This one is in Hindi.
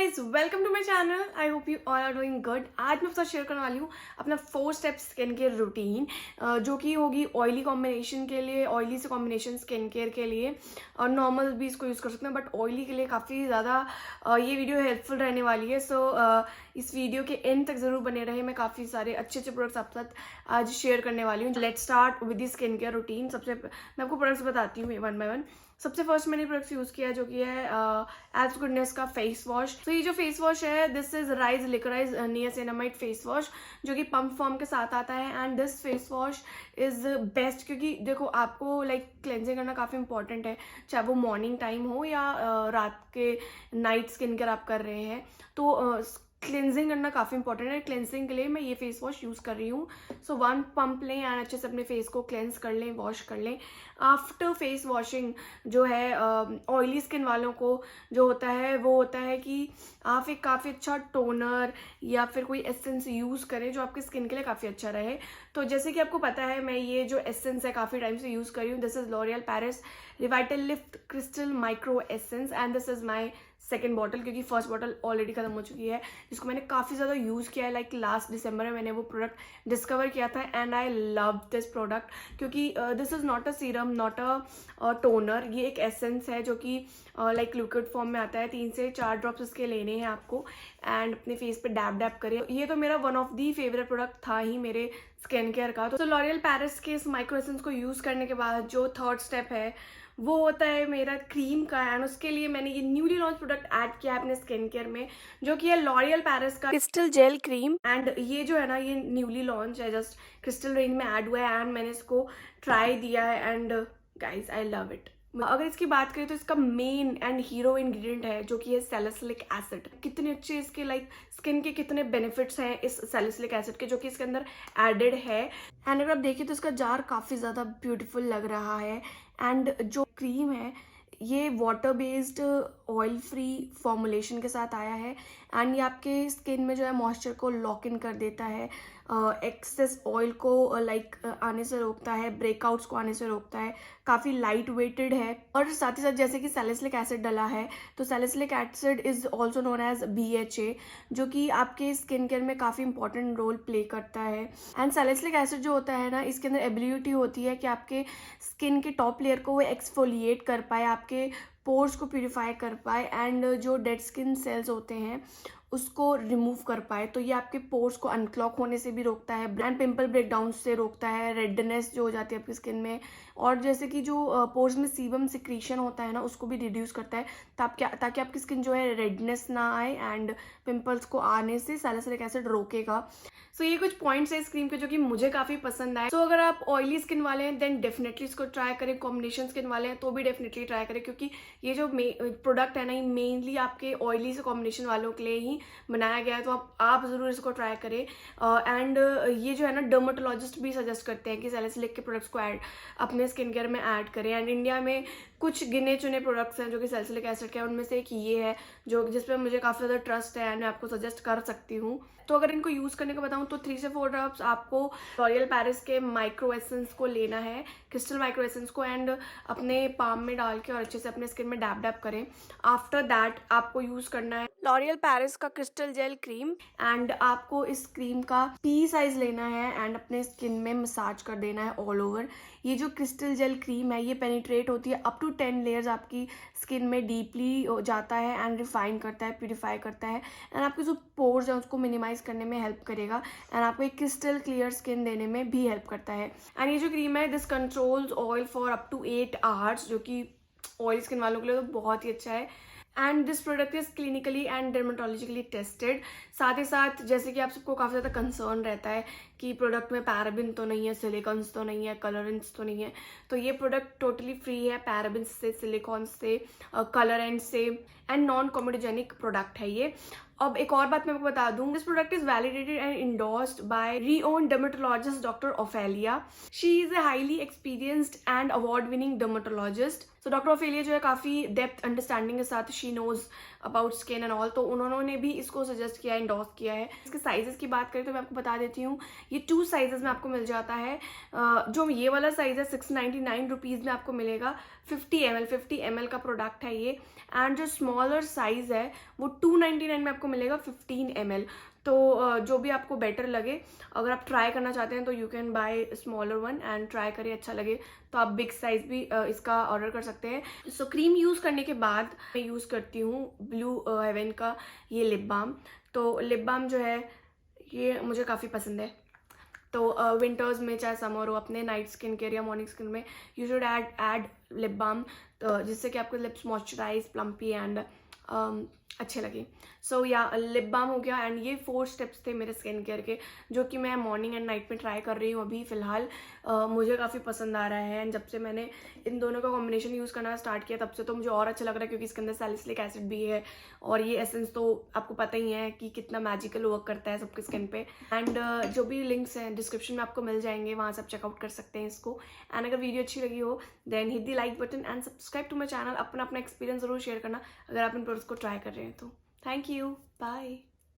Guys, welcome to my channel. I hope you all are doing good. आज मैं आपके साथ शेयर करने वाली हूँ अपना 4 स्टेप स्किन केयर रूटीन, जो कि होगी ऑयली कॉम्बिनेशन के लिए, ऑयली से कॉम्बिनेशन स्किन केयर के लिए, और नॉर्मल भी इसको यूज़ कर सकते हैं, बट ऑयली के लिए काफ़ी ज़्यादा ये वीडियो हेल्पफुल रहने वाली है। सो इस वीडियो के एंड तक ज़रूर बने रहे। मैं काफ़ी सारे अच्छे अच्छे प्रोडक्ट्स आपके साथ आज शेयर करने वाली हूँ। Let's start with the skin care routine. मैं आपको प्रोडक्ट्स बताती हूँ वन बाय वन। सबसे फर्स्ट मैंने प्रोडक्ट्स यूज़ किया जो कि है एब्स गुडनेस का फेस वॉश। तो ये जो फेस वॉश है, this is rise liquorice niacinamide face wash, जो कि पंप फॉर्म के साथ आता है। And this face wash is best, क्योंकि देखो आपको लाइक क्लेंजिंग करना काफ़ी इंपॉर्टेंट है, चाहे वो मॉर्निंग टाइम हो या रात के नाइट स्किन केयर आप कर रहे हैं, तो क्लेंजिंग करना काफ़ी इंपॉर्टेंट है। क्लेंजिंग के लिए मैं ये फेस वॉश यूज़ कर रही हूँ। सो 1 पंप लें एंड अच्छे से अपने फेस को क्लेंस कर लें, वॉश कर लें। आफ्टर फेस वॉशिंग जो है ऑयली स्किन वालों को जो होता है वो होता है कि आप एक काफ़ी अच्छा टोनर या फिर कोई एसेंस यूज़ करें जो आपकी स्किन के लिए काफ़ी अच्छा रहे। तो जैसे कि आपको पता है, मैं ये जो एसेंस है काफ़ी टाइम से यूज़ कर रही हूँ। This is L'Oreal Paris Revitalift crystal micro essence and this is my second bottle, क्योंकि फर्स्ट बॉटल ऑलरेडी खत्म हो चुकी है, जिसको मैंने काफ़ी ज़्यादा यूज़ किया है। लाइक लास्ट दिसंबर में मैंने वो प्रोडक्ट डिस्कवर किया था and I love this product, क्योंकि this is not a serum, not a toner. ये एक एसेंस है जो कि लाइक लिक्विड फॉर्म में आता है। 3 से 4 ड्रॉप्स इसके लेने हैं आपको एंड अपने फेस पे डैब डैब करें। ये तो मेरा one of the favourite product था ही मेरे स्किन केयर का। तो लॉरियल पेरिस के इस माइक्रो एसेंस को यूज़ करने के बाद जो थर्ड स्टेप है वो होता है मेरा क्रीम का। एंड उसके लिए मैंने ये न्यूली लॉन्च प्रोडक्ट ऐड किया है अपने स्किन केयर में, जो कि है लॉरियल पेरिस का क्रिस्टल जेल क्रीम। एंड ये जो है ना, ये न्यूली लॉन्च है, जस्ट क्रिस्टल रेंज में ऐड हुआ है एंड मैंने इसको ट्राई दिया है and guys I love it. अगर इसकी बात करें तो इसका मेन एंड हीरो इंग्रेडिएंट है जो कि है सैलिसिलिक एसिड। कितने अच्छे इसके लाइक स्किन के कितने बेनिफिट्स हैं इस सैलिसिलिक एसिड के, जो कि इसके अंदर एडेड है। एंड अगर आप देखिए तो इसका जार काफ़ी ज़्यादा ब्यूटीफुल लग रहा है। एंड जो क्रीम है ये water based oil free formulation के साथ आया है एंड ये आपके स्किन में जो है मॉइस्चर को लॉक इन कर देता है, एक्सेस ऑयल को लाइक आने से रोकता है, ब्रेकआउट्स को आने से रोकता है, काफ़ी लाइट वेटेड है। और साथ ही साथ जैसे कि सैलिसिलिक एसिड डला है, तो salicylic acid is also known as BHA, जो कि आपके स्किन केयर में काफ़ी इंपॉर्टेंट रोल प्ले करता है। एंड सैलिसिलिक एसिड जो होता है ना, इसके अंदर एबिलिटी होती है कि आपके स्किन के टॉप लेयर को वो एक्सफोलिएट कर पाए, आपके पोर्स को प्यूरिफाई कर पाए एंड जो डेड स्किन सेल्स होते हैं उसको रिमूव कर पाए। तो ये आपके पोर्स को अनक्लॉग होने से भी रोकता है, एंड पिंपल ब्रेकडाउन से रोकता है, रेडनेस जो हो जाती है आपकी स्किन में, और जैसे कि जो पोर्स में सीबम सिक्रीशन होता है ना, उसको भी रिड्यूस करता है, ताकि आपकी स्किन जो है रेडनेस ना आए एंड पिंपल्स को आने से सैलिसिलिक एसिड रोकेगा। सो ये कुछ पॉइंट्स है इस क्रीम के जो कि मुझे काफ़ी पसंद आए। सो अगर आप ऑयली स्किन वाले हैं देन डेफिनेटली इसको ट्राई करें। कॉम्बिनेशन स्किन वाले हैं तो भी डेफिनेटली ट्राई करें, क्योंकि ये जो प्रोडक्ट है ना, ये मेनली आपके ऑयली से कॉम्बिनेशन वालों के लिए ही बनाया गया है। तो आप ज़रूर इसको ट्राई करें। एंड ये जो है ना, डर्माटोलॉजिस्ट भी सजेस्ट करते हैं कि सैलिसिलिक के प्रोडक्ट्स को अपने स्किन केयर में ऐड करें। एंड इंडिया में कुछ गिने चुने प्रोडक्ट्स हैं जो कि सैलिसिलिक एसिड के हैं, उनमें से एक ये है जो जिस पर मुझे काफ़ी ज़्यादा ट्रस्ट है एंड मैं आपको सजेस्ट कर सकती हूँ। तो अगर इनको यूज़ करने को बताऊँ तो 3 से 4 ड्रॉप्स आपको लॉरियल पेरिस के माइक्रो एसेंस को लेना है, क्रिस्टल माइक्रो एसेंस को, एंड अपने पाम में डाल के और अच्छे से अपने स्किन में डैब डैब करें। आफ्टर दैट आपको यूज़ करना है लॉरियल पेरिस का क्रिस्टल जेल क्रीम एंड आपको इस क्रीम का पी साइज लेना है एंड अपने स्किन में मसाज कर देना है ऑल ओवर। ये जो क्रिस्टल जेल क्रीम है ये पेनिट्रेट होती है अप टू 10 लेयर्स आपकी स्किन में डीपली जाता है एंड रिफाइन करता है, प्यूरिफाई करता है एंड आपके जो पोर्स हैं उसको मिनिमाइज करने में हेल्प करेगा एंड आपको एक क्रिस्टल क्लियर स्किन देने में भी हेल्प करता है। एंड ये जो क्रीम है this controls oil for up to 8 hours, जो कि ऑयल स्किन वालों के लिए तो बहुत ही अच्छा है। And this product is clinically and dermatologically tested. साथ ही साथ जैसे कि आप सबको काफ़ी ज़्यादा कंसर्न रहता है कि प्रोडक्ट में पैराबिन तो नहीं है, सिलिकॉन्स तो नहीं है, कलरेंट्स तो नहीं है, तो ये प्रोडक्ट टोटली फ्री है पैराबिन से, सिलिकॉन से, कलरेंट से एंड नॉन कॉमेडोजेनिक प्रोडक्ट है ये। अब एक और बात मैं आपको बता दूं, this product is validated and endorsed by Rion dermatologist doctor Ophelia. She is a highly experienced and award winning dermatologist. So doctor Ophelia जो है काफ़ी डेप्थ अंडरस्टैंडिंग के साथ she knows about skin and all, तो उन्होंने भी इसको सजेस्ट किया है, इंडोर्स किया है। इसके साइजेस की बात करें तो मैं आपको बता देती हूँ, ये 2 साइजेस में आपको मिल जाता है। जो ये वाला साइज है 699 रुपीज़ में आपको मिलेगा। 50 ml का प्रोडक्ट है ये। एंड जो स्मॉलर साइज है वो 299 में आपको मिलेगा 15 ml। तो जो भी आपको बेटर लगे, अगर आप ट्राई करना चाहते हैं तो you can buy smaller one and try करिए, अच्छा लगे तो आप बिग साइज भी इसका ऑर्डर कर सकते हैं। सो क्रीम यूज़ करने के बाद मैं यूज़ करती हूँ ब्लू हेवन का ये लिप बाम। तो लिप बाम जो है ये मुझे काफ़ी पसंद है। तो विंटर्स में चाहे समर हो, अपने नाइट स्किन केयर या मॉर्निंग स्किन में you should add lip balm, जिससे कि आपके लिप्स मॉइस्चराइज, प्लम्पी एंड अच्छे लगे। सो या लिप बाम हो गया। एंड ये 4 स्टेप्स थे मेरे स्किन केयर के, जो कि मैं मॉर्निंग एंड नाइट में ट्राई कर रही हूँ अभी फ़िलहाल। मुझे काफ़ी पसंद आ रहा है। एंड जब से मैंने इन दोनों का कॉम्बिनेशन यूज़ करना स्टार्ट किया तब से तो मुझे और अच्छा लग रहा है, क्योंकि इसके अंदर सैलिसिलिक एसिड भी है और ये एसेंस तो आपको पता ही है कि कितना मैजिकल वर्क करता है सबके स्किन पे। एंड जो भी लिंक्स हैं डिस्क्रिप्शन में आपको मिल जाएंगे, वहाँ से आप चेकआउट कर सकते हैं इसको। एंड अगर वीडियो अच्छी लगी हो then hit the like button and subscribe to my channel. अपना एक्सपीरियंस ज़रूर शेयर करना अगर आप इन प्रोडक्ट्स को ट्राई कर रहे हैं तो। Thank you, bye.